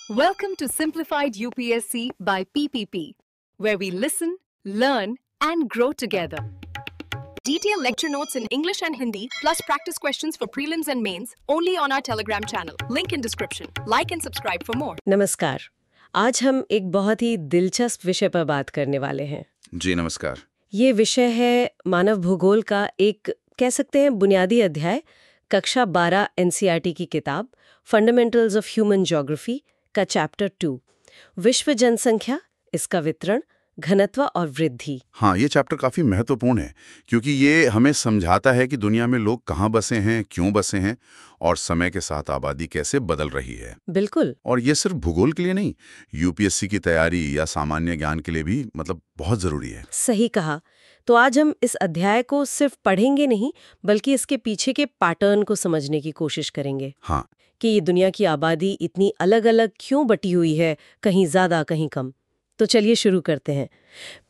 Welcome to Simplified UPSC by PPP, where we listen, learn, and grow together. Detailed lecture notes in English and Hindi, plus practice questions for prelims and mains, only on our Telegram channel. Link in description. Like and subscribe for more. नमस्कार। आज हम एक बहुत ही दिलचस्प विषय पर बात करने वाले हैं। जी नमस्कार। ये विषय है मानव भूगोल का एक कह सकते हैं बुनियादी अध्याय, कक्षा 12 एनसीईआरटी की किताब फंडामेंटल्स ऑफ ह्यूमन ज्योग्राफी का चैप्टर 2, विश्व जनसंख्या, इसका वितरण, घनत्व और वृद्धि। हाँ, ये चैप्टर काफी महत्वपूर्ण है क्योंकि ये हमें समझाता है कि दुनिया में लोग कहाँ बसे हैं, क्यों बसे हैं और समय के साथ आबादी कैसे बदल रही है। बिल्कुल। और ये सिर्फ भूगोल के लिए नहीं, यूपीएससी की तैयारी या सामान्य ज्ञान के लिए भी बहुत जरूरी है। सही कहा। तो आज हम इस अध्याय को सिर्फ पढ़ेंगे नहीं, बल्कि इसके पीछे के पैटर्न को समझने की कोशिश करेंगे। हाँ, कि ये दुनिया की आबादी इतनी अलग अलग क्यों बटी हुई है, कहीं ज्यादा कहीं कम। तो चलिए शुरू करते हैं।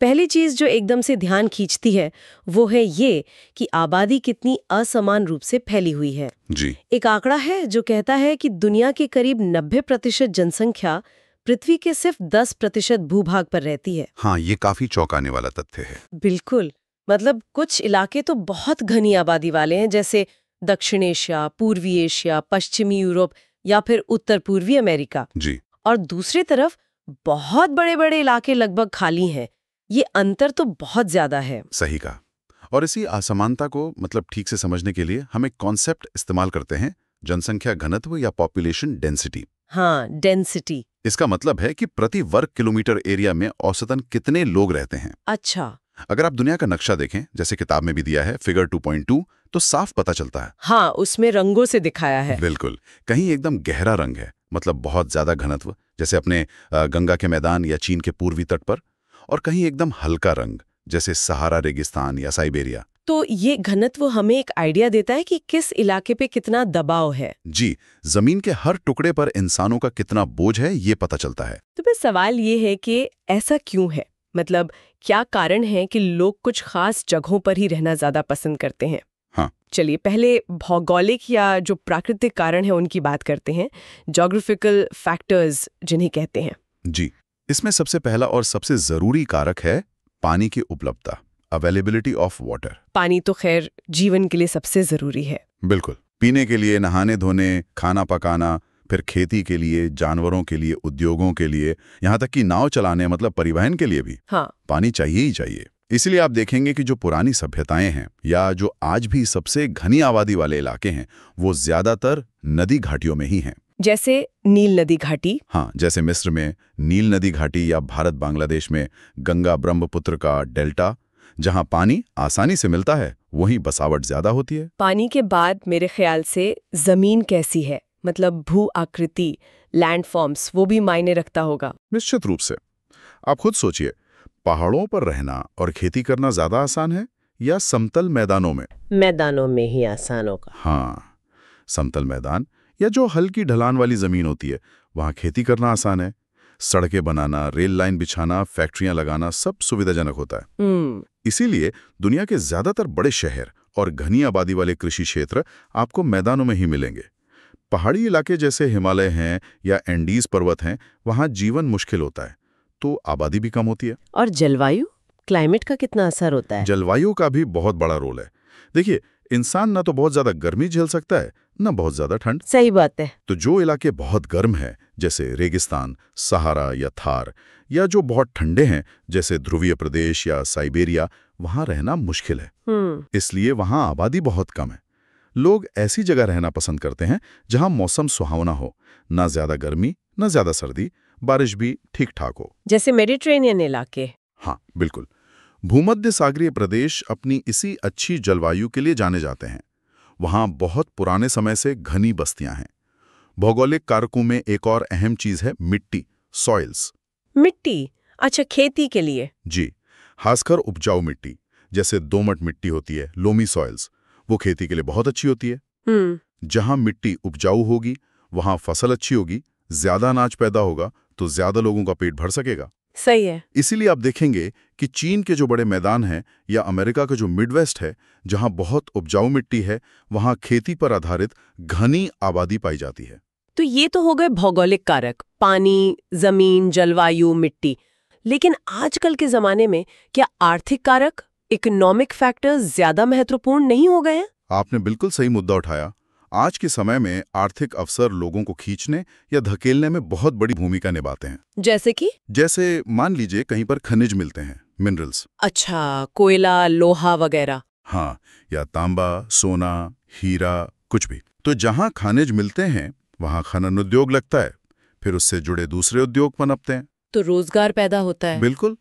पहली चीज जो एकदम से ध्यान खींचती है वो है ये कि आबादी कितनी असमान रूप से फैली हुई है। जी। एक आंकड़ा है जो कहता है कि दुनिया के करीब 90% जनसंख्या पृथ्वी के सिर्फ 10% भूभाग पर रहती है। हाँ, ये काफी चौंकाने वाला तथ्य है। बिल्कुल। मतलब कुछ इलाके तो बहुत घनी आबादी वाले हैं, जैसे दक्षिण एशिया, पूर्वी एशिया, पश्चिमी यूरोप या फिर उत्तर पूर्वी अमेरिका। जी। और दूसरी तरफ बहुत बड़े बड़े इलाके लगभग खाली हैं। ये अंतर तो बहुत ज्यादा है। सही कहा। और इसी असमानता को ठीक से समझने के लिए हम एक कॉन्सेप्ट इस्तेमाल करते हैं, जनसंख्या घनत्व या पॉपुलेशन डेंसिटी। हाँ, डेंसिटी। इसका मतलब है कि प्रति वर्ग किलोमीटर एरिया में औसतन कितने लोग रहते हैं। अच्छा। अगर आप दुनिया का नक्शा देखें, जैसे किताब में भी दिया है फिगर 2.2, तो साफ पता चलता है। हाँ, उसमें रंगों से दिखाया है। बिल्कुल। कहीं एकदम गहरा रंग है, बहुत ज्यादा घनत्व, जैसे अपने गंगा के मैदान या चीन के पूर्वी तट पर, और कहीं एकदम हल्का रंग, जैसे सहारा रेगिस्तान या साइबेरिया। तो ये घनत्व हमें एक आइडिया देता है कि किस इलाके पे कितना दबाव है। जी, जमीन के हर टुकड़े पर इंसानों का कितना बोझ है, ये पता चलता है। तो फिर सवाल ये है कि ऐसा क्यों है? क्या कारण है कि लोग कुछ खास जगहों पर ही रहना ज्यादा पसंद करते हैं? हाँ। चलिए पहले भौगोलिक या जो प्राकृतिक कारण है उनकी बात करते हैं, ज्योग्राफिकल फैक्टर्स जिन्हें कहते हैं। जी, इसमें सबसे पहला और सबसे जरूरी कारक है पानी की उपलब्धता, अवेलेबिलिटी ऑफ वाटर। पानी तो खैर जीवन के लिए सबसे जरूरी है। बिल्कुल। पीने के लिए, नहाने धोने, खाना पकाना, फिर खेती के लिए, जानवरों के लिए, उद्योगों के लिए, यहाँ तक कि नाव चलाने परिवहन के लिए भी हाँ, पानी चाहिए ही चाहिए। इसलिए आप देखेंगे कि जो पुरानी सभ्यताएं हैं या जो आज भी सबसे घनी आबादी वाले इलाके हैं, वो ज्यादातर नदी घाटियों में ही हैं। जैसे नील नदी घाटी। हाँ, जैसे मिस्र में नील नदी घाटी या भारत बांग्लादेश में गंगा ब्रह्मपुत्र का डेल्टा। जहाँ पानी आसानी से मिलता है वहीं बसावट ज्यादा होती है। पानी के बाद मेरे ख्याल से जमीन कैसी है, भू आकृति, लैंडफॉर्म्स, वो भी मायने रखता होगा। निश्चित रूप से। आप खुद सोचिए, पहाड़ों पर रहना और खेती करना ज्यादा आसान है या समतल मैदानों में? मैदानों में ही आसान होगा। हाँ, समतल मैदान या जो हल्की ढलान वाली जमीन होती है, वहां खेती करना आसान है। सड़कें बनाना, रेल लाइन बिछाना, फैक्ट्रियां लगाना, सब सुविधाजनक होता है। इसीलिए दुनिया के ज्यादातर बड़े शहर और घनी आबादी वाले कृषि क्षेत्र आपको मैदानों में ही मिलेंगे। पहाड़ी इलाके जैसे हिमालय हैं या एंडीज पर्वत हैं, वहां जीवन मुश्किल होता है, तो आबादी भी कम होती है। और जलवायु, क्लाइमेट का कितना असर होता है? जलवायु का भी बहुत बड़ा रोल है। देखिए, इंसान ना तो बहुत ज्यादा गर्मी झेल सकता है, ना बहुत ज्यादा ठंड। सही बात है। तो जो इलाके बहुत गर्म हैं, जैसे रेगिस्तान, सहारा या थार, या जो बहुत ठंडे हैं, जैसे ध्रुवीय प्रदेश या साइबेरिया, वहां रहना मुश्किल है। इसलिए वहां आबादी बहुत कम है। लोग ऐसी जगह रहना पसंद करते हैं जहां मौसम सुहावना हो, ना ज्यादा गर्मी ना ज्यादा सर्दी, बारिश भी ठीक ठाक हो। जैसे मेडिटेरेनियन इलाके। हाँ, बिल्कुल। भूमध्य सागरीय प्रदेश अपनी इसी अच्छी जलवायु के लिए जाने जाते हैं। वहां बहुत पुराने समय से घनी बस्तियां हैं। भौगोलिक कारकों में एक और अहम चीज है मिट्टी, सॉइल्स। मिट्टी? अच्छा, खेती के लिए? जी, खासकर उपजाऊ मिट्टी, जैसे दोमट मिट्टी होती है, लोमी सॉइल्स, वो खेती के लिए बहुत अच्छी होती है। जहां मिट्टी उपजाऊ होगी वहां फसल अच्छी होगी, ज्यादा अनाज पैदा होगा, तो ज्यादा लोगों का पेट भर सकेगा। सही है। इसीलिए आप देखेंगे कि चीन के जो बड़े मैदान हैं या अमेरिका का जो मिडवेस्ट है, जहां बहुत उपजाऊ मिट्टी है, वहां खेती पर आधारित घनी आबादी पाई जाती है। तो ये तो हो गए भौगोलिक कारक, पानी, जमीन, जलवायु, मिट्टी। लेकिन आजकल के जमाने में क्या आर्थिक कारक, इकोनॉमिक फैक्टर्स ज्यादा महत्वपूर्ण नहीं हो गए हैं? आपने बिल्कुल सही मुद्दा उठाया। आज के समय में आर्थिक अवसर लोगों को खींचने या धकेलने में बहुत बड़ी भूमिका निभाते हैं। जैसे कि? जैसे मान लीजिए कहीं पर खनिज मिलते हैं, मिनरल्स। अच्छा, कोयला, लोहा वगैरह। हाँ, या तांबा, सोना, हीरा, कुछ भी। तो जहां खनिज मिलते हैं वहां खनन उद्योग लगता है, फिर उससे जुड़े दूसरे उद्योग पनपते हैं। तो रोजगार पैदा होता है। बिल्कुल।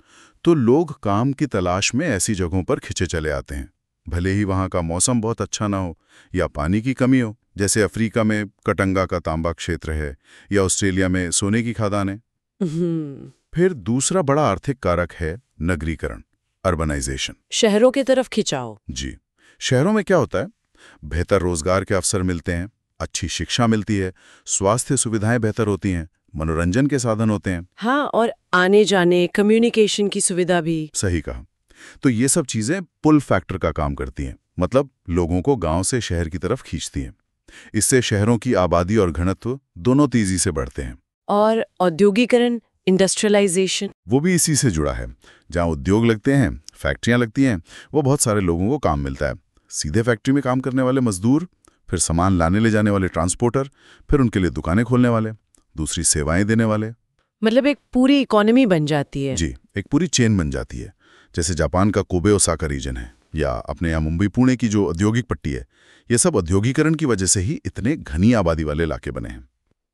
तो लोग काम की तलाश में ऐसी जगहों पर खिंचे चले आते हैं, भले ही वहां का मौसम बहुत अच्छा ना हो या पानी की कमी हो। जैसे अफ्रीका में कटंगा का तांबा क्षेत्र है या ऑस्ट्रेलिया में सोने की खदानें। फिर दूसरा बड़ा आर्थिक कारक है नगरीकरण, अर्बनाइजेशन। शहरों की तरफ खिंचाव। जी। शहरों में क्या होता है, बेहतर रोजगार के अवसर मिलते हैं, अच्छी शिक्षा मिलती है, स्वास्थ्य सुविधाएं बेहतर होती हैं, मनोरंजन के साधन होते हैं। हाँ, और आने जाने, कम्युनिकेशन की सुविधा भी। सही कहा। तो ये सब चीजें पुल फैक्टर का काम करती हैं, मतलब लोगों को गांव से शहर की तरफ खींचती हैं। इससे शहरों की आबादी और घनत्व दोनों तेजी से बढ़ते हैं। और औद्योगिकरण, इंडस्ट्रियलाइजेशन, वो भी इसी से जुड़ा है। जहाँ उद्योग लगते हैं, फैक्ट्रियां लगती हैं, वो बहुत सारे लोगों को काम मिलता है। सीधे फैक्ट्री में काम करने वाले मजदूर, फिर सामान लाने ले जाने वाले ट्रांसपोर्टर, फिर उनके लिए दुकानें खोलने वाले, दूसरी सेवाएं देने वाले। मतलब एक पूरी इकोनॉमी बन जाती है। जी, एक पूरी चेन बन जाती है। जैसे जापान का कोबे ओसाका रीजन है, या अपने यहाँ मुंबई पुणे की जो औद्योगिक पट्टी है, ये सब औद्योगिकरण की वजह से ही इतने घनी आबादी वाले इलाके बने हैं।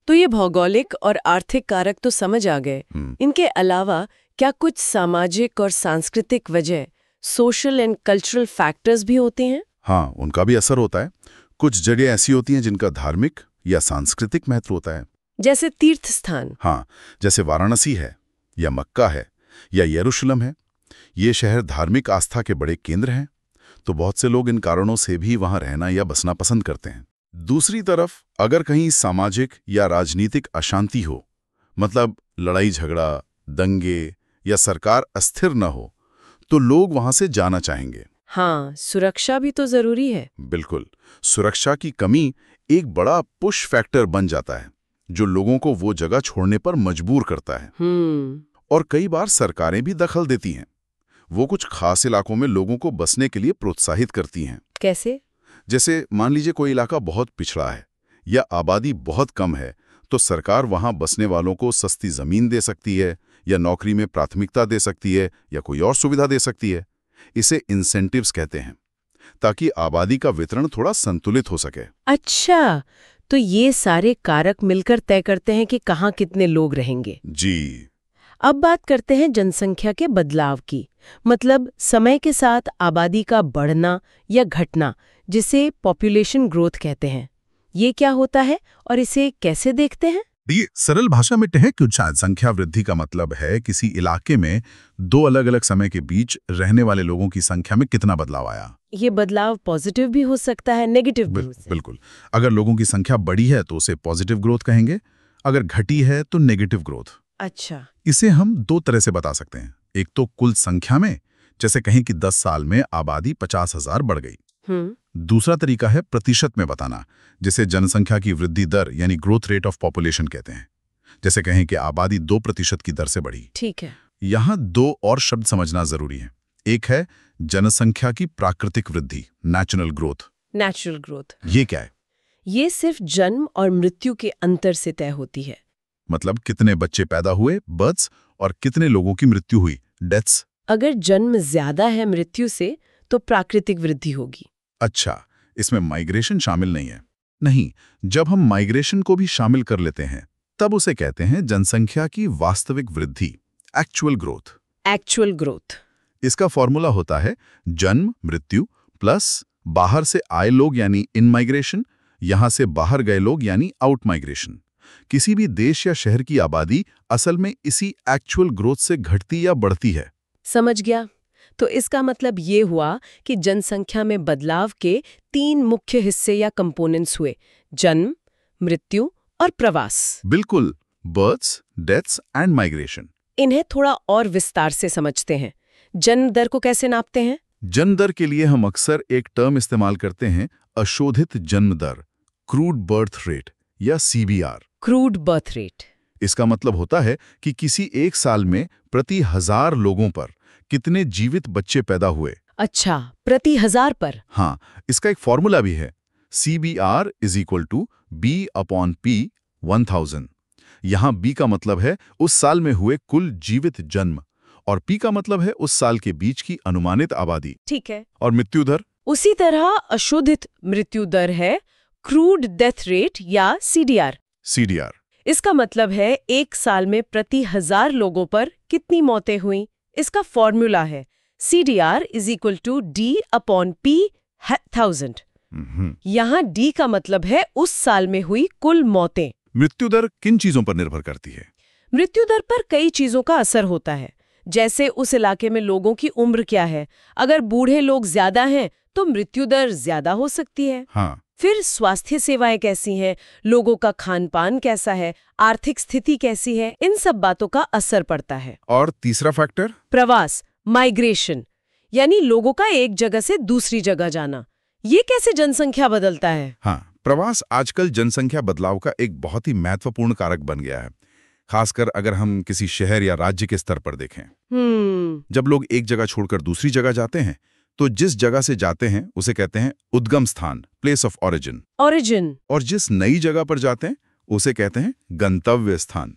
तो ये भौगोलिक और आर्थिक कारक तो समझ आ गए। इनके अलावा क्या कुछ सामाजिक और सांस्कृतिक वजह, सोशल एंड कल्चरल फैक्टर्स भी होते हैं? हाँ, उनका भी असर होता है। कुछ जगह ऐसी होती हैं जिनका धार्मिक या सांस्कृतिक महत्व होता है। जैसे तीर्थ स्थान। हाँ, जैसे वाराणसी है, या मक्का है, या यरूशलेम है। ये शहर धार्मिक आस्था के बड़े केंद्र हैं, तो बहुत से लोग इन कारणों से भी वहां रहना या बसना पसंद करते हैं। दूसरी तरफ अगर कहीं सामाजिक या राजनीतिक अशांति हो, मतलब लड़ाई झगड़ा, दंगे या सरकार अस्थिर न हो, तो लोग वहां से जाना चाहेंगे। हाँ, सुरक्षा भी तो जरूरी है। बिल्कुल। सुरक्षा की कमी एक बड़ा पुश फैक्टर बन जाता है, जो लोगों को वो जगह छोड़ने पर मजबूर करता है। और कई बार सरकारें भी दखल देती हैं। वो कुछ खास इलाकों में लोगों को बसने के लिए प्रोत्साहित करती हैं। कैसे? जैसे मान लीजिए कोई इलाका बहुत पिछड़ा है या आबादी बहुत कम है, तो सरकार वहां बसने वालों को सस्ती जमीन दे सकती है, या नौकरी में प्राथमिकता दे सकती है, या कोई और सुविधा दे सकती है। इसे इंसेंटिव्स कहते हैं, ताकि आबादी का वितरण थोड़ा संतुलित हो सके। अच्छा, तो ये सारे कारक मिलकर तय करते हैं कि कहाँ कितने लोग रहेंगे। जी। अब बात करते हैं जनसंख्या के बदलाव की, मतलब समय के साथ आबादी का बढ़ना या घटना, जिसे पॉपुलेशन ग्रोथ कहते हैं। ये क्या होता है और इसे कैसे देखते हैं? ये सरल भाषा में कहें कि जनसंख्या वृद्धि का मतलब है किसी इलाके में दो अलग अलग समय के बीच रहने वाले लोगों की संख्या में कितना बदलाव आया। ये बदलाव पॉजिटिव भी हो सकता है, नेगेटिव भी हो सकता है। बिल्कुल। अगर लोगों की संख्या बढ़ी है तो उसे पॉजिटिव ग्रोथ कहेंगे, अगर घटी है तो नेगेटिव ग्रोथ। अच्छा। इसे हम दो तरह से बता सकते हैं। एक तो कुल संख्या में, जैसे कहें कि 10 साल में आबादी 50,000 बढ़ गई। दूसरा तरीका है प्रतिशत में बताना, जिसे जनसंख्या की वृद्धि दर यानी ग्रोथ रेट ऑफ पॉपुलेशन कहते हैं। जैसे कहें कि आबादी 2% की दर से बढ़ी। ठीक है। यहाँ दो और शब्द समझना जरूरी है। एक है जनसंख्या की प्राकृतिक वृद्धि, नेचुरल ग्रोथ। नेचुरल ग्रोथ ये क्या है? ये सिर्फ जन्म और मृत्यु के अंतर से तय होती है। मतलब कितने बच्चे पैदा हुए, बर्थ्स, और कितने लोगों की मृत्यु हुई, डेथ्स। अगर जन्म ज्यादा है मृत्यु से, तो प्राकृतिक वृद्धि होगी। अच्छा, इसमें माइग्रेशन शामिल नहीं है? नहीं, जब हम माइग्रेशन को भी शामिल कर लेते हैं तब उसे कहते हैं जनसंख्या की वास्तविक वृद्धि, एक्चुअल ग्रोथ। Actual growth. इसका फॉर्मूला होता है जन्म मृत्यु प्लस बाहर से आए लोग यानी इन माइग्रेशन, यहां से बाहर गए लोग यानी आउट माइग्रेशन। किसी भी देश या शहर की आबादी असल में इसी एक्चुअल ग्रोथ से घटती या बढ़ती है। समझ गया। तो इसका मतलब ये हुआ कि जनसंख्या में बदलाव के 3 मुख्य हिस्से या कंपोनेंट्स हुए: जन्म, मृत्यु और प्रवास। बिल्कुल, बर्थ्स, डेथ्स एंड माइग्रेशन। इन्हें थोड़ा और विस्तार से समझते हैं। जन्म दर को कैसे नापते हैं? जन्म दर के लिए हम अक्सर एक टर्म इस्तेमाल करते हैं, अशोधित जन्म दर, क्रूड बर्थ रेट या CBR। Crude birth rate. इसका मतलब होता है कि किसी एक साल में प्रति 1000 लोगों पर कितने जीवित बच्चे पैदा हुए। अच्छा, प्रति 1000 पर। हाँ, इसका एक फॉर्मूला भी है, CBR = B/P 1000। यहाँ B का मतलब है उस साल में हुए कुल जीवित जन्म और P का मतलब है उस साल के बीच की अनुमानित आबादी। ठीक है। और मृत्यु दर? उसी तरह अशोधित मृत्यु दर है क्रूड डेथ रेट या CDR। CDR। इसका मतलब है एक साल में प्रति 1000 लोगों पर कितनी मौतें हुई। इसका फॉर्मूला है CDR = D/P 1000। यहाँ D का मतलब है उस साल में हुई कुल मौतें। मृत्यु दर किन चीजों पर निर्भर करती है? मृत्यु दर पर कई चीजों का असर होता है, जैसे उस इलाके में लोगों की उम्र क्या है। अगर बूढ़े लोग ज्यादा हैं तो मृत्यु दर ज्यादा हो सकती है। हाँ। फिर स्वास्थ्य सेवाएं कैसी हैं, लोगों का खान पान कैसा है, आर्थिक स्थिति कैसी है, इन सब बातों का असर पड़ता है। और तीसरा फैक्टर? प्रवास, माइग्रेशन, यानी लोगों का एक जगह से दूसरी जगह जाना। ये कैसे जनसंख्या बदलता है? हाँ, प्रवास आजकल जनसंख्या बदलाव का एक बहुत ही महत्वपूर्ण कारक बन गया है, खासकर अगर हम किसी शहर या राज्य के स्तर पर देखें। जब लोग एक जगह छोड़कर दूसरी जगह जाते हैं तो जिस जगह से जाते हैं उसे कहते हैं उद्गम स्थान, प्लेस ऑफ ऑरिजिन। और जिस नई जगह पर जाते हैं उसे कहते हैं गंतव्य स्थान,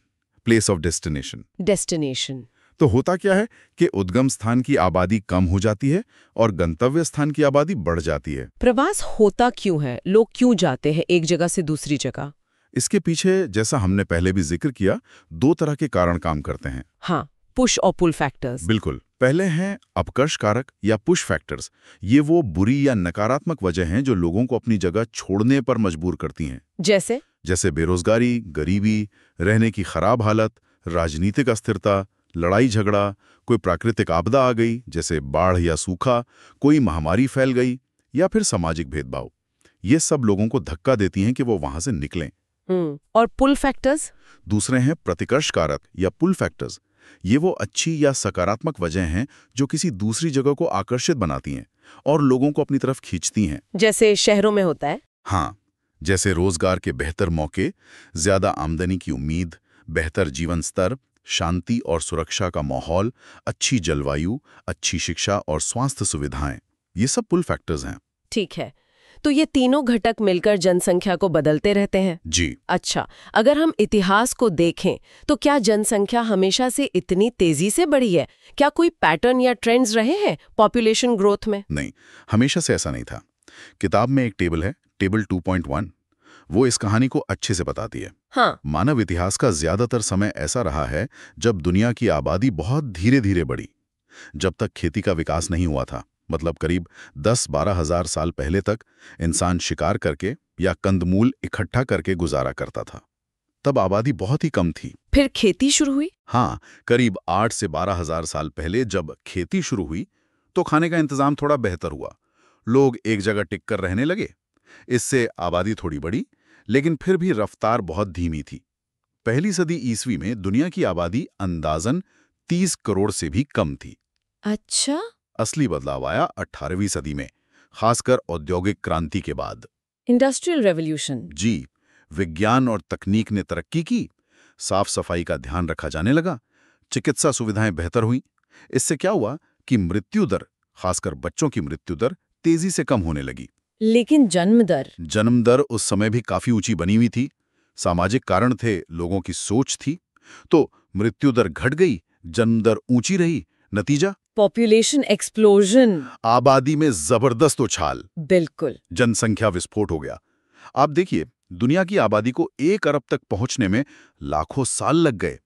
प्लेस ऑफ डेस्टिनेशन। तो होता क्या है कि उद्गम स्थान की आबादी कम हो जाती है और गंतव्य स्थान की आबादी बढ़ जाती है। प्रवास होता क्यों है? लोग क्यों जाते हैं एक जगह से दूसरी जगह? इसके पीछे, जैसा हमने पहले भी जिक्र किया, 2 तरह के कारण काम करते हैं। हाँ, पुश और पुल फैक्टर्स। बिल्कुल। पहले हैं अपकर्ष कारक या पुश फैक्टर्स। ये वो बुरी या नकारात्मक वजह हैं जो लोगों को अपनी जगह छोड़ने पर मजबूर करती हैं। जैसे बेरोजगारी, गरीबी, रहने की खराब हालत, राजनीतिक अस्थिरता, लड़ाई झगड़ा, कोई प्राकृतिक आपदा आ गई जैसे बाढ़ या सूखा, कोई महामारी फैल गई, या फिर सामाजिक भेदभाव। ये सब लोगों को धक्का देती हैं कि वो वहां से निकलें। और पुल फैक्टर्स? दूसरे हैं प्रतिकर्ष कारक या पुल फैक्टर्स। ये वो अच्छी या सकारात्मक वजह हैं जो किसी दूसरी जगह को आकर्षित बनाती हैं और लोगों को अपनी तरफ खींचती हैं। जैसे शहरों में होता है। हाँ, जैसे रोजगार के बेहतर मौके, ज्यादा आमदनी की उम्मीद, बेहतर जीवन स्तर, शांति और सुरक्षा का माहौल, अच्छी जलवायु, अच्छी शिक्षा और स्वास्थ्य सुविधाएं, ये सब पुल फैक्टर्स हैं। ठीक है, तो ये तीनों घटक मिलकर जनसंख्या को बदलते रहते हैं। जी। अच्छा, अगर हम इतिहास को देखें तो क्या जनसंख्या हमेशा से इतनी तेजी से बढ़ी है? क्या कोई पैटर्न या ट्रेंड्स रहे हैं पॉपुलेशन ग्रोथ में? नहीं, हमेशा से ऐसा नहीं था। किताब में एक टेबल है, टेबल 2.1, वो इस कहानी को अच्छे से बताती है। हाँ। मानव इतिहास का ज्यादातर समय ऐसा रहा है जब दुनिया की आबादी बहुत धीरे धीरे बढ़ी। जब तक खेती का विकास नहीं हुआ था, मतलब करीब 10-12 हजार साल पहले तक इंसान शिकार करके या कंदमूल इकट्ठा करके गुजारा करता था। तब आबादी बहुत ही कम थी। फिर खेती शुरू हुई? हाँ, करीब 8 से 12 हजार साल पहले जब खेती शुरू हुई तो खाने का इंतजाम थोड़ा बेहतर हुआ। लोग एक जगह टिक कर रहने लगे। इससे आबादी थोड़ी बढ़ी, लेकिन फिर भी रफ्तार बहुत धीमी थी। पहली सदी ईस्वी में दुनिया की आबादी अंदाजन 30 करोड़ से भी कम थी। अच्छा। असली बदलाव आया 18वीं सदी में, खासकर औद्योगिक क्रांति के बाद। Industrial revolution. जी, विज्ञान और तकनीक ने तरक्की की, साफ सफाई का ध्यान रखा जाने लगा, चिकित्सा सुविधाएं बेहतर हुई। इससे क्या हुआ कि मृत्यु दर, खासकर बच्चों की मृत्यु दर, तेजी से कम होने लगी। लेकिन जन्म दर उस समय भी काफी ऊंची बनी हुई थी। सामाजिक कारण थे, लोगों की सोच थी। तो मृत्यु दर घट गई, जन्म दर ऊंची रही। नतीजा? Population explosion. आबादी में जबरदस्त उछाल। बिल्कुल। जनसंख्या विस्फोट हो गया। आप देखिए, दुनिया की आबादी को 1 अरब तक पहुंचने में लाखों साल लग गए,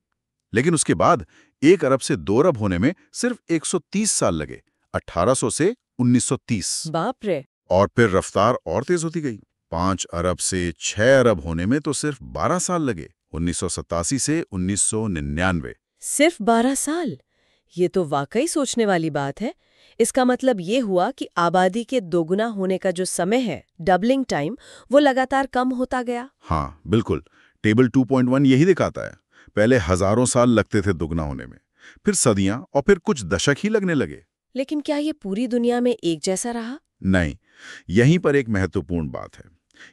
लेकिन उसके बाद 1 अरब से 2 अरब होने में सिर्फ 130 साल लगे, 1800 से 1930। बाप रे। और फिर रफ्तार और तेज होती गई। 5 अरब से 6 अरब होने में तो सिर्फ 12 साल लगे, 1987 से 1999। सिर्फ 12 साल? ये तो वाकई सोचने वाली बात है। इसका मतलब ये हुआ कि आबादी के दोगुना होने का जो समय है, डबलिंग टाइम, वो लगातार कम होता गया। हाँ, बिल्कुल। टेबल 2.1 यही दिखाता है। पहले हजारों साल लगते थे दुगना होने में, फिर सदियां और फिर कुछ दशक ही लगने लगे। लेकिन क्या ये पूरी दुनिया में एक जैसा रहा? नहीं, यहीं पर एक महत्वपूर्ण बात है।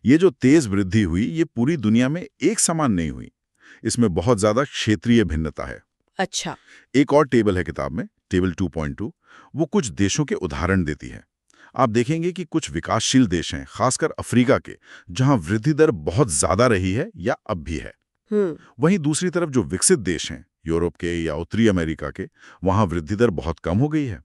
ये जो तेज वृद्धि हुई ये पूरी दुनिया में एक समान नहीं हुई, इसमें बहुत ज्यादा क्षेत्रीय भिन्नता है। अच्छा। एक और टेबल है किताब में, टेबल 2.2, वो कुछ देशों के उदाहरण देती है। आप देखेंगे कि कुछ विकासशील देश हैं, खासकर अफ्रीका के, जहां वृद्धि दर बहुत ज्यादा रही है या अब भी है। वहीं दूसरी तरफ जो विकसित देश हैं, यूरोप के या उत्तरी अमेरिका के, वहां वृद्धि दर बहुत कम हो गई है।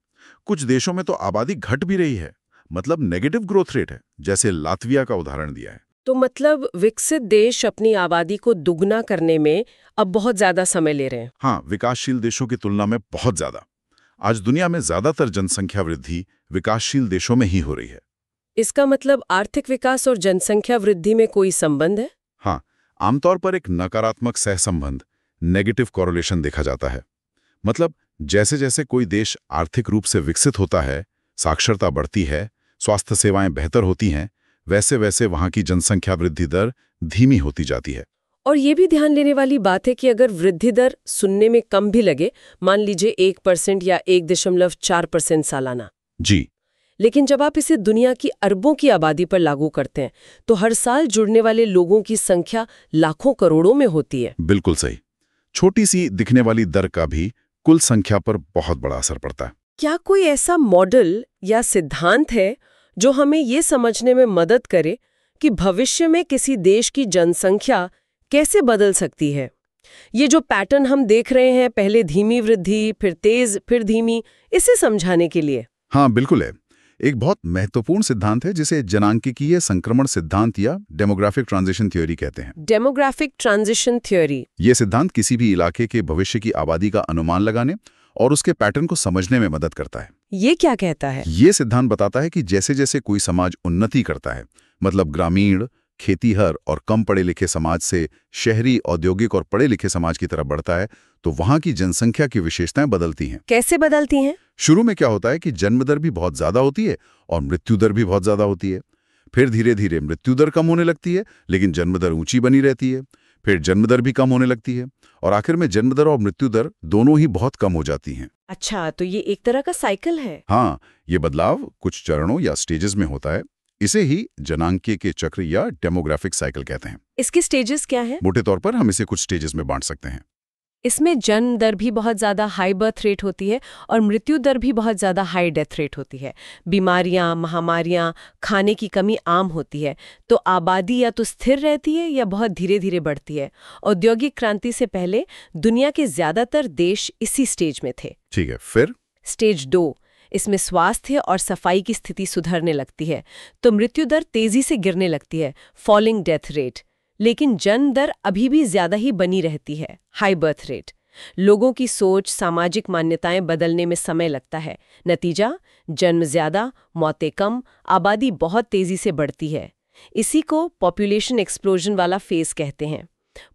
कुछ देशों में तो आबादी घट भी रही है, मतलब नेगेटिव ग्रोथ रेट है, जैसे लातविया का उदाहरण दिया है। तो मतलब विकसित देश अपनी आबादी को दुगना करने में अब बहुत ज्यादा समय ले रहे हैं। हाँ, विकासशील देशों की तुलना में बहुत ज्यादा। आज दुनिया में ज्यादातर जनसंख्या वृद्धि विकासशील देशों में ही हो रही है। इसका मतलब आर्थिक विकास और जनसंख्या वृद्धि में कोई संबंध है? हाँ, आमतौर पर एक नकारात्मक सहसंबंध, नेगेटिव कोरिलेशन देखा जाता है। मतलब जैसे जैसे कोई देश आर्थिक रूप से विकसित होता है, साक्षरता बढ़ती है, स्वास्थ्य सेवाएं बेहतर होती हैं, वैसे वैसे वहां की जनसंख्या वृद्धि दर धीमी होती जाती है। और ये भी ध्यान लेने वाली बात है कि अगर वृद्धि दर सुनने में कम भी लगे, मान लीजिए 1% या 1.4% सालाना, जी, लेकिन जब आप इसे दुनिया की अरबों की आबादी पर लागू करते हैं तो हर साल जुड़ने वाले लोगों की संख्या लाखों करोड़ों में होती है। बिल्कुल सही। छोटी सी दिखने वाली दर का भी कुल संख्या पर बहुत बड़ा असर पड़ता है। क्या कोई ऐसा मॉडल या सिद्धांत है जो हमें ये समझने में मदद करे कि भविष्य में किसी देश की जनसंख्या कैसे बदल सकती है? ये जो पैटर्न हम देख रहे हैं, पहले धीमी वृद्धि, फिर तेज, फिर धीमी, इसे समझाने के लिए। हाँ, बिल्कुल है। एक बहुत महत्वपूर्ण सिद्धांत है जिसे जनांकिकीय संक्रमण सिद्धांत या डेमोग्राफिक ट्रांजिशन थ्योरी कहते हैं। Demographic transition theory. ये सिद्धांत किसी भी इलाके के भविष्य की आबादी का अनुमान लगाने और उसके पैटर्न को समझने में मदद करता है। ये क्या कहता है? ये सिद्धांत बताता है कि जैसे जैसे कोई समाज उन्नति करता है, मतलब ग्रामीण, खेतीहर और कम पढ़े लिखे समाज से शहरी, औद्योगिक और पढ़े लिखे समाज की तरफ बढ़ता है, तो वहां की जनसंख्या की विशेषताएं बदलती हैं। कैसे बदलती हैं? शुरू में क्या होता है कि जन्म दर भी बहुत ज्यादा होती है और मृत्यु दर भी बहुत ज्यादा होती है। फिर धीरे धीरे मृत्यु दर कम होने लगती है, लेकिन जन्म दर ऊंची बनी रहती है। फिर जन्म दर भी कम होने लगती है और आखिर में जन्म दर और मृत्यु दर दोनों ही बहुत कम हो जाती हैं। अच्छा, तो ये एक तरह का साइकिल है। हाँ, ये बदलाव कुछ चरणों या स्टेजेस में होता है। इसे ही जनांकीय के चक्र या डेमोग्राफिक साइकिल कहते हैं। इसके स्टेजेस क्या है? मोटे तौर पर हम इसे कुछ स्टेजेस में बांट सकते हैं। इसमें जन्म दर भी बहुत ज़्यादा हाई बर्थ रेट होती है और मृत्यु दर भी बहुत ज़्यादा हाई डेथ रेट होती है। बीमारियां, महामारियां, खाने की कमी आम होती है। तो आबादी या तो स्थिर रहती है या बहुत धीरे धीरे बढ़ती है। औद्योगिक क्रांति से पहले दुनिया के ज़्यादातर देश इसी स्टेज में थे। ठीक है, फिर स्टेज 2, इसमें स्वास्थ्य और सफाई की स्थिति सुधरने लगती है, तो मृत्यु दर तेजी से गिरने लगती है, फॉलिंग डेथ रेट। लेकिन जन्म दर अभी भी ज्यादा ही बनी रहती है, हाई बर्थ रेट। लोगों की सोच, सामाजिक मान्यताएं बदलने में समय लगता है। नतीजा, जन्म ज्यादा, मौतें कम, आबादी बहुत तेजी से बढ़ती है। इसी को पॉपुलेशन एक्सप्लोजन वाला फेज कहते हैं।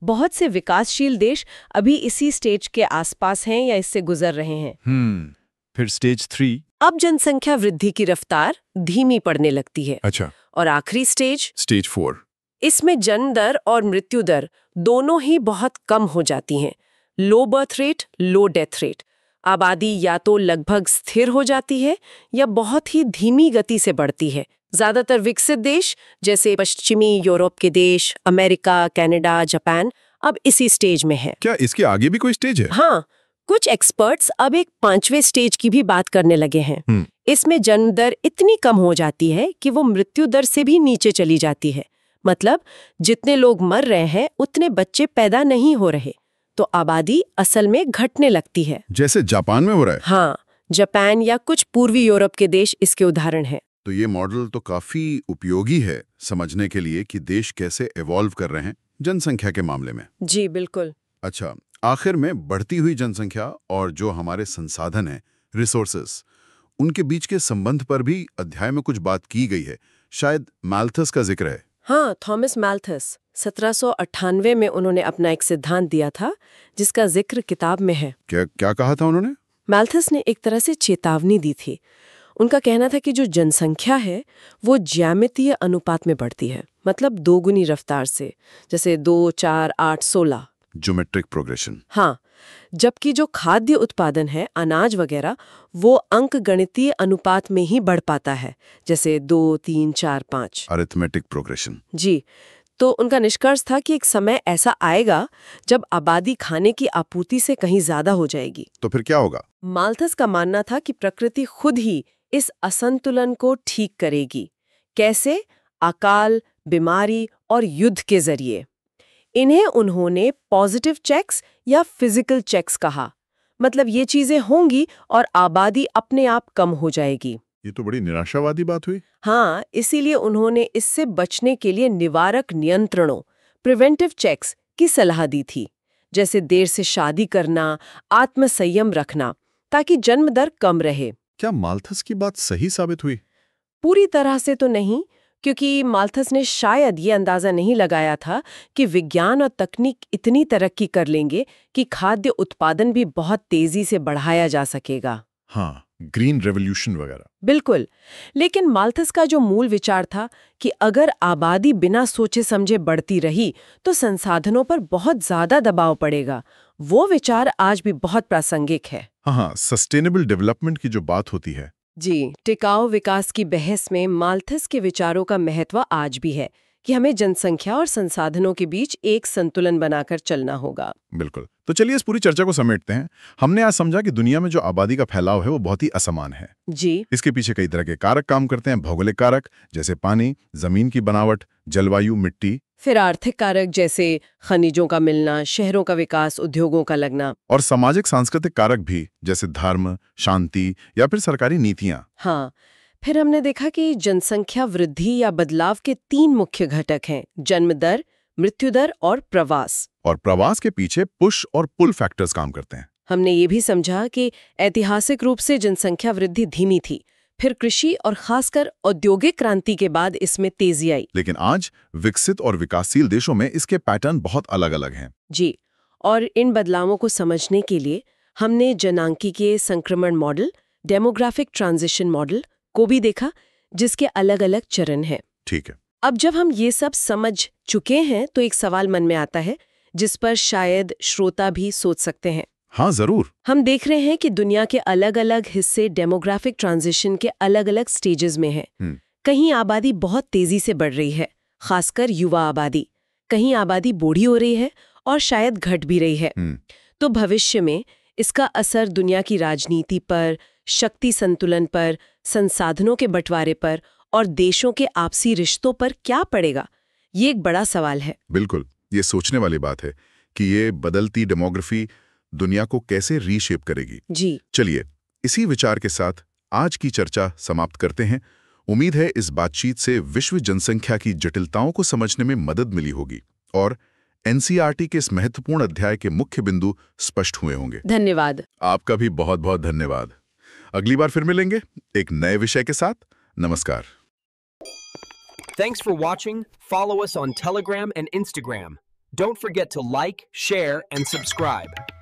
बहुत से विकासशील देश अभी इसी स्टेज के आसपास हैं या इससे गुजर रहे हैं। फिर स्टेज 3। अब जनसंख्या वृद्धि की रफ्तार धीमी पड़ने लगती है। अच्छा। और आखिरी स्टेज 4। इसमें जन्म दर और मृत्यु दर दोनों ही बहुत कम हो जाती हैं। लो बर्थ रेट, लो डेथ रेट। आबादी या तो लगभग स्थिर हो जाती है या बहुत ही धीमी गति से बढ़ती है। ज्यादातर विकसित देश जैसे पश्चिमी यूरोप के देश, अमेरिका, कनाडा, जापान अब इसी स्टेज में है। क्या इसके आगे भी कोई स्टेज है? हाँ, कुछ एक्सपर्ट्स अब एक 5वें स्टेज की भी बात करने लगे हैं। इसमें जन्म दर इतनी कम हो जाती है कि वो मृत्यु दर से भी नीचे चली जाती है। मतलब जितने लोग मर रहे हैं उतने बच्चे पैदा नहीं हो रहे, तो आबादी असल में घटने लगती है। जैसे जापान में हो रहा है। हाँ, जापान या कुछ पूर्वी यूरोप के देश इसके उदाहरण हैं। तो ये मॉडल तो काफी उपयोगी है समझने के लिए कि देश कैसे इवॉल्व कर रहे हैं जनसंख्या के मामले में। जी बिल्कुल। अच्छा, आखिर में बढ़ती हुई जनसंख्या और जो हमारे संसाधन हैं, रिसोर्सेस, उनके बीच के संबंध पर भी अध्याय में कुछ बात की गई है। शायद माल्थस का जिक्र है। हाँ, थॉमस माल्थस 1798 में उन्होंने अपना एक सिद्धांत दिया था जिसका जिक्र किताब में है। क्या कहा था उन्होंने? माल्थस ने एक तरह से चेतावनी दी थी। उनका कहना था कि जो जनसंख्या है वो ज्यामितीय अनुपात में बढ़ती है, मतलब 2 गुनी रफ्तार से, जैसे 2, 4, 8, 16। Geometric progression. हाँ, जबकि जो खाद्य उत्पादन है, अनाज वगैरह, वो अंकगणितीय अनुपात में ही बढ़ पाता है, जैसे 2, 3, 4, 5। Arithmetic progression. जी, तो उनका निष्कर्ष था कि एक समय ऐसा आएगा जब आबादी खाने की आपूर्ति से कहीं ज्यादा हो जाएगी। तो फिर क्या होगा? माल्थस का मानना था कि प्रकृति खुद ही इस असंतुलन को ठीक करेगी। कैसे? अकाल, बीमारी और युद्ध के जरिए। इन्हें उन्होंने पॉजिटिव चेक्स या फिजिकल चेक्स कहा। मतलब ये चीजें होंगी और आबादी अपने आप कम हो जाएगी। ये तो बड़ी निराशावादी बात हुई। हाँ, इसीलिए उन्होंने इससे बचने के लिए निवारक नियंत्रणों, प्रिवेंटिव चेक्स की सलाह दी थी, जैसे देर से शादी करना, आत्मसंयम रखना, ताकि जन्म दर कम रहे। क्या माल्थस की बात सही साबित हुई? पूरी तरह से तो नहीं, क्योंकि माल्थस ने शायद ये अंदाजा नहीं लगाया था कि विज्ञान और तकनीक इतनी तरक्की कर लेंगे कि खाद्य उत्पादन भी बहुत तेजी से बढ़ाया जा सकेगा। हाँ, ग्रीन रेवोल्यूशन वगैरह। बिल्कुल, लेकिन माल्थस का जो मूल विचार था कि अगर आबादी बिना सोचे समझे बढ़ती रही तो संसाधनों पर बहुत ज्यादा दबाव पड़ेगा, वो विचार आज भी बहुत प्रासंगिक है। हाँ, सस्टेनेबल डेवलपमेंट की जो बात होती है। जी, टिकाऊ विकास की बहस में माल्थस के विचारों का महत्व आज भी है कि हमें जनसंख्या और संसाधनों के बीच एक संतुलन बनाकर चलना होगा। बिल्कुल। तो चलिए इस पूरी चर्चा को समेटते हैं। हमने आज समझा कि दुनिया में जो आबादी का फैलाव है वो बहुत ही असमान है। जी, इसके पीछे कई तरह के कारक काम करते हैं। भौगोलिक कारक जैसे पानी, जमीन की बनावट, जलवायु, मिट्टी। फिर आर्थिक कारक जैसे खनिजों का मिलना, शहरों का विकास, उद्योगों का लगना। और सामाजिक सांस्कृतिक कारक भी जैसे धर्म, शांति या फिर सरकारी नीतियां। हाँ, फिर हमने देखा कि जनसंख्या वृद्धि या बदलाव के 3 मुख्य घटक हैं: जन्म दर, मृत्यु दर और प्रवास। और प्रवास के पीछे पुश और पुल फैक्टर्स काम करते हैं। हमने ये भी समझा कि ऐतिहासिक रूप से जनसंख्या वृद्धि धीमी थी, फिर कृषि और खासकर औद्योगिक क्रांति के बाद इसमें तेजी आई। लेकिन आज विकसित और विकासशील देशों में इसके पैटर्न बहुत अलग-अलग हैं। जी, और इन बदलावों को समझने के लिए हमने जनांकीय संक्रमण मॉडल, डेमोग्राफिक ट्रांजिशन मॉडल को भी देखा, जिसके अलग-अलग चरण हैं। ठीक है। अब जब हम ये सब समझ चुके हैं तो एक सवाल मन में आता है जिस पर शायद श्रोता भी सोच सकते हैं। हाँ, जरूर। हम देख रहे हैं कि दुनिया के अलग-अलग हिस्से डेमोग्राफिक ट्रांजिशन के अलग-अलग स्टेजेस में हैं। कहीं आबादी बहुत तेजी से बढ़ रही है, खासकर युवा आबादी। कहीं आबादी बूढ़ी हो रही है और शायद घट भी रही है। तो भविष्य में इसका असर दुनिया की राजनीति पर, शक्ति संतुलन पर, संसाधनों के बंटवारे पर और देशों के आपसी रिश्तों पर क्या पड़ेगा? ये एक बड़ा सवाल है। बिल्कुल, ये सोचने वाली बात है कि ये बदलती डेमोग्राफी दुनिया को कैसे रीशेप करेगी। जी, चलिए इसी विचार के साथ आज की चर्चा समाप्त करते हैं। उम्मीद है इस बातचीत से विश्व जनसंख्या की जटिलताओं को समझने में मदद मिली होगी और एनसीईआरटी के इस महत्वपूर्ण अध्याय के मुख्य बिंदु स्पष्ट हुए होंगे। धन्यवाद। आपका भी बहुत बहुत धन्यवाद। अगली बार फिर मिलेंगे एक नए विषय के साथ। नमस्कार। Thanks for watching. Follow us on Telegram and Instagram. Don't forget to like, share, and subscribe.